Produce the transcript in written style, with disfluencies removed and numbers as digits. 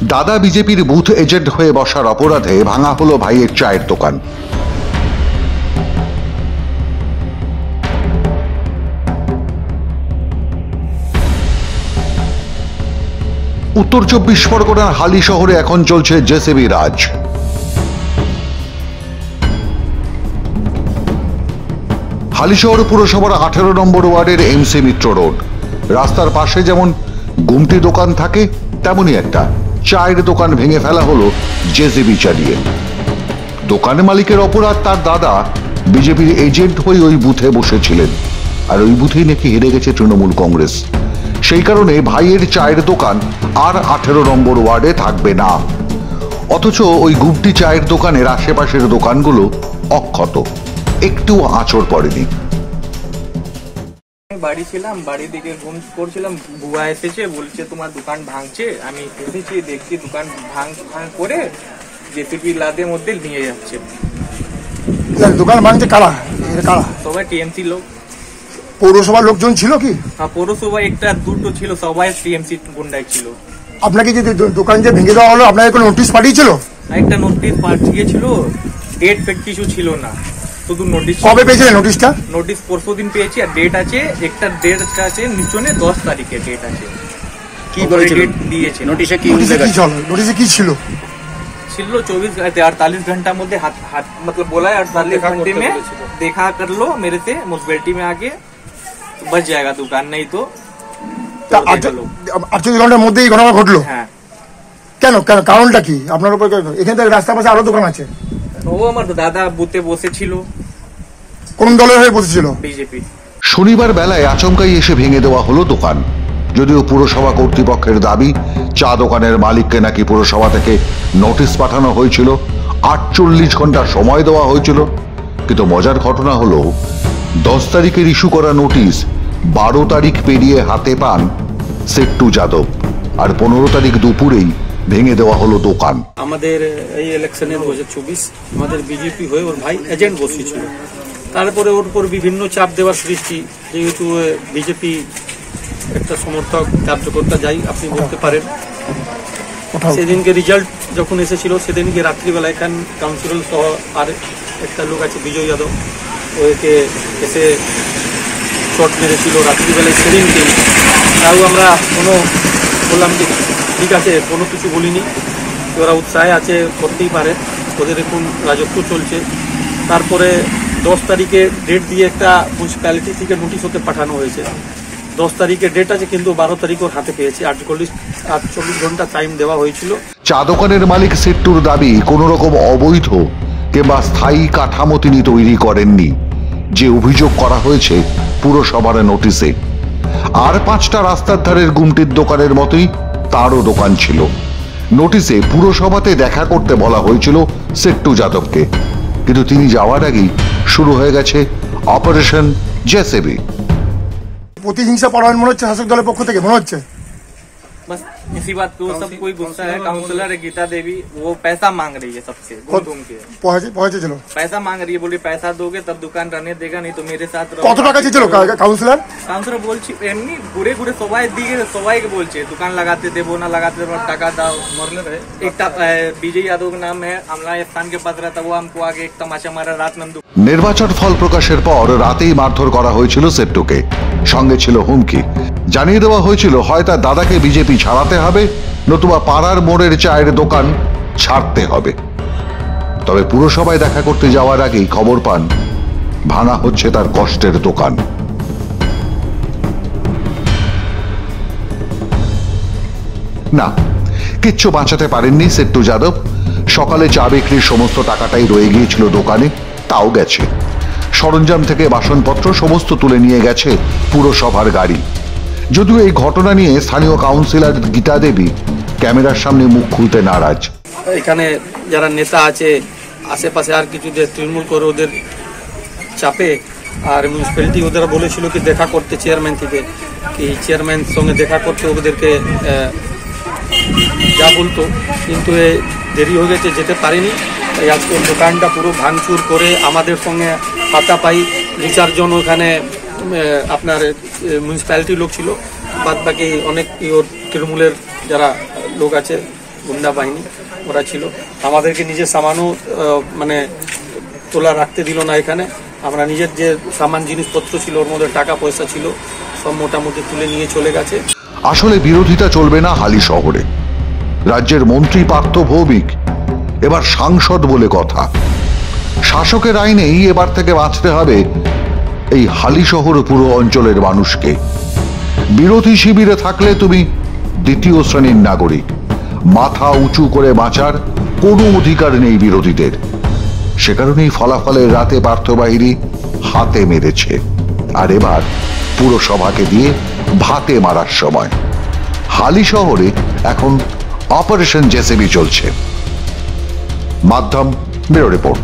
দাদা বিজেপির booth agent হয়ে বসার অপরাধে ভাঙা হলো ভাইয়ের চায়ের দোকান। উত্তর 24 পরগনার হালি শহরে এখন চলছে জেসিবি রাজ। হালিশহর পুরসভার 18 নম্বর ওয়ার্ডের এমসি মিত্র রোড রাস্তার পাশে যেমন গুমটি দোকান থাকে, তেমনই একটা চায়ের দোকান ভেঙে ফেলা হলো জেসিবি চালিয়ে। দোকান মালিকের অপরাধ, তার দাদা বিজেপির এজেন্ট হয়ে ওই বুথে বসেছিলেন, আর ওই বুথেই নাকি হেরে গেছে তৃণমূল কংগ্রেস। সেই কারণে ভাইয়ের চায়ের দোকান আর 18 নম্বর ওয়ার্ডে থাকবে না। অথচ ওই গুমটি চায়ের দোকানের আশেপাশের দোকানগুলো অক্ষত, একটু আঁচড় পড়েনি। বাড়ি ছিলাম, বাড়ি দিকে ঘুম করছিলাম, বুয়া এসেছে, বলছে তোমার দোকান ভাঙছে। আমি এসেছি, দেখছি দোকান ভাঙ করে জেসিপি লাদের মধ্যে নিয়ে যাচ্ছে। দোকান ভাঙছে কারা? সবাই টিএমসি লোক। পৌরসভার লোকজন ছিল কি? হ্যাঁ, পৌরসভা একটা দুটো ছিল, সবাই টিএমসি গুন্ডাই ছিল। আপনাকে যে দোকান যে ভেঙে দেওয়া হলো, আপনাকে কোনো নোটিশ পাঠিয়েছিল? একটা নোটিশ পাঠিয়েছিল, ডেট ফেট কিছু ছিল না, শুধু নোটিশ। কবে পেয়েছিলেন নোটিশটা? নোটিশ পরশু দিন পেয়েছি, আর ডেট আছে, একটা ডেট আছে নিচনে 10 তারিখে ডেট আছে। কি বলেছিল? ডেট দিয়েছে। নোটিশে কি নোটিশে কি ছিল? 48 घंटा मध्य हाथ मतलब बोला है 48 घंटे में देखा कर लो मेरे से, म्यूनसिपैलिटी में आके बच जाएगा दुकान, नहीं तो 48 ঘন্টার মধ্যে এই ঘটনা ঘটলো? হ্যাঁ। কেন কেন কারণটা কি? আপনার উপর এখান থেকে রাস্তার পাশে আরো দোকান আছে। ও আমার দাদা বুথে বসেছিল। কোন দলের হয়ে বসেছিল? বিজেপি। শনিবার বেলায় আচমকাই এসে ভেঙে দেওয়া হলো দোকান। যদিও পুরসভা কর্তৃপক্ষের দাবি, চা দোকানের মালিককে নাকি পুরসভা থেকে নোটিশ পাঠানো হয়েছিল, 48 ঘন্টা সময় দেওয়া হয়েছিল। কিন্তু মজার ঘটনা হলো 10 তারিখের ইস্যু করা নোটিশ 12 তারিখ পেরিয়ে হাতে পান সেট্টু যাদব, আর 15 তারিখ দুপুরেই ভেঙে দেওয়া হলো দোকান। আমাদের এই ইলেকশনে 2024 আমাদের বিজেপি হয়ে ওর ভাই এজেন্ট বসেছিল। তারপরে ওর উপর বিভিন্ন চাপ দেওয়ার সৃষ্টি, যেহেতু বিজেপি একটা সমর্থক কার্যকর্তা, যাই আপনি বলতে পারেন। সেদিনকে রেজাল্ট যখন এসেছিল, সেদিনকে রাত্রিবেলায় কাউন্সিলর সহ আর একটা লোক আছে বিজয় যাদব, ওকে এসে শট মেরেছিল রাত্রিবেলায়। সেদিনকে তাও আমরা বললাম যে ঠিক আছে, কোনো কিছু বলিনি, ওরা উৎসাহে আছে, করতেই পারে, ওদের এখন রাজত্ব চলছে। তারপরে 10 তারিখে ডেট দিয়ে একটা মিউনিসিপ্যালিটি থেকে নোটিশ ওকে পাঠানো হয়েছে। 10 তারিখে ডেট আছে, কিন্তু 12 তারিখ ওর হাতে পেয়েছে। 48 ঘন্টা টাইম দেওয়া হয়েছিল। চা দোকানের মালিক সেট্টুর দাবি, কোন রকম অবৈধ কিংবা স্থায়ী কাঠামো তিনি তৈরি করেননি, যে অভিযোগ করা হয়েছে পুরসভার নোটিশে। আর 5টা রাস্তার ধারের গুমটির দোকানের মতোই তারও দোকান ছিল। নোটিশে পুরসভাতে দেখা করতে বলা হয়েছিল সেট্টু যাদবকে, কিন্তু তিনি যাওয়ার আগেই শুরু হয়ে গেছে অপারেশন জেসিবি। প্রতিহিংসা পরায়ণ মনে হচ্ছে শাসক দলের পক্ষ থেকে, মনে হচ্ছে। बस इसी बात पे वो सब कोई गुस्सा है। काउंसलर है गीता देवी, वो पैसा मांग रही है सबसे, घूम के পৌঁছেছিল। पैसा मांग रही है, बोली पैसा दोगे तब दुकान रहने देगा, नहीं तो मेरे साथ কত টাকা চেয়েছিল কাউন্সিলর? কাউন্সিলর বলছি এমনি ঘুরে ঘুরে সবাই দিকে সবাইকে বলছে দোকান লাগাতে দেবো না, লাগাতে দেবো, টাকা দাও। একটা বিজয় यादव नाम है, আমলা স্থান के पास रहता, वो हमको आगे एक तमाशा मारा रात में। নির্বাচন ফল প্রকাশের পর রাতেই মারধর করা হয়েছিল সেট্টুকে, সঙ্গে ছিল হুমকি। জানিয়ে দেওয়া হয়েছিল হয় তার দাদাকে বিজেপি ছাড়াতে হবে, নতুবা পাড়ার মোড়ের চায়ের দোকান ছাড়তে হবে। তবে পুরসভায় দেখা করতে যাওয়ার আগেই খবর পান ভাঙা হচ্ছে তার কষ্টের দোকান। না, কিচ্ছু বাঁচাতে পারেননি সেট্টু যাদব। সকালে চা বিক্রির সমস্ত টাকাটাই রয়ে গিয়েছিল দোকানে, তাও গেছে। সরঞ্জাম থেকে বাসনপত্র সমস্ত তুলে নিয়ে গেছে পুরসভার গাড়ি। যদিও এই ঘটনা নিয়ে স্থানীয় কাউন্সিলর গীতা দেবী ক্যামেরার সামনে মুখ খুলতে নারাজ। এখানে যারা নেতা আছে আশেপাশে, আর কিছু যে তৃণমূল করে ওদের চাপে, আর মিউনিসিপ্যালিটি ওদের বলেছিল কি দেখা করতে চেয়ারম্যান থেকে, কি চেয়ারম্যান সঙ্গে দেখা করতে ওদেরকে যা বলতো, কিন্তু দেরি হয়ে গেছে, যেতে পারিনি। তাই আজকে দোকানটা পুরো ভাঙচুর করে আমাদের সঙ্গে হাতাপাই 2-4 জন ওখানে আপনার মিউনিসিপ্যালিটির লোক ছিল, বাদ বাকি অনেক তৃণমূলের যারা লোক আছে গুন্ডা বাহিনী ওরা ছিল। আমাদেরকে নিজের সামানও মানে তোলা রাখতে দিল না এখানে। আমরা নিজের যে সামান জিনিসপত্র ছিল ওর মধ্যে টাকা পয়সা ছিল সব মোটামুটি তুলে নিয়ে চলে গেছে। আসলে বিরোধিতা চলবে না হালি শহরে। রাজ্যের মন্ত্রী পার্থ ভৌমিক এবার সাংসদ বলে কথা। শাসকের আইনেই এবার থেকে বাঁচতে হবে এই হালি শহর পুরো অঞ্চলের মানুষকে। বিরোধী শিবিরে থাকলে তুমি দ্বিতীয় শ্রেণীর নাগরিক। মাথা উঁচু করে বাঁচার কোনো অধিকার নেই বিরোধীদের। সে কারণেই ফলাফলের রাতে পার্থবাহিনী হাতে মেরেছে। আর এবার পুরসভাকে দিয়ে ভাতে মারার সময়। হালি শহরে এখন অপারেশন জেসিবি চলছে। মাধ্যম ব্যুরো রিপোর্ট।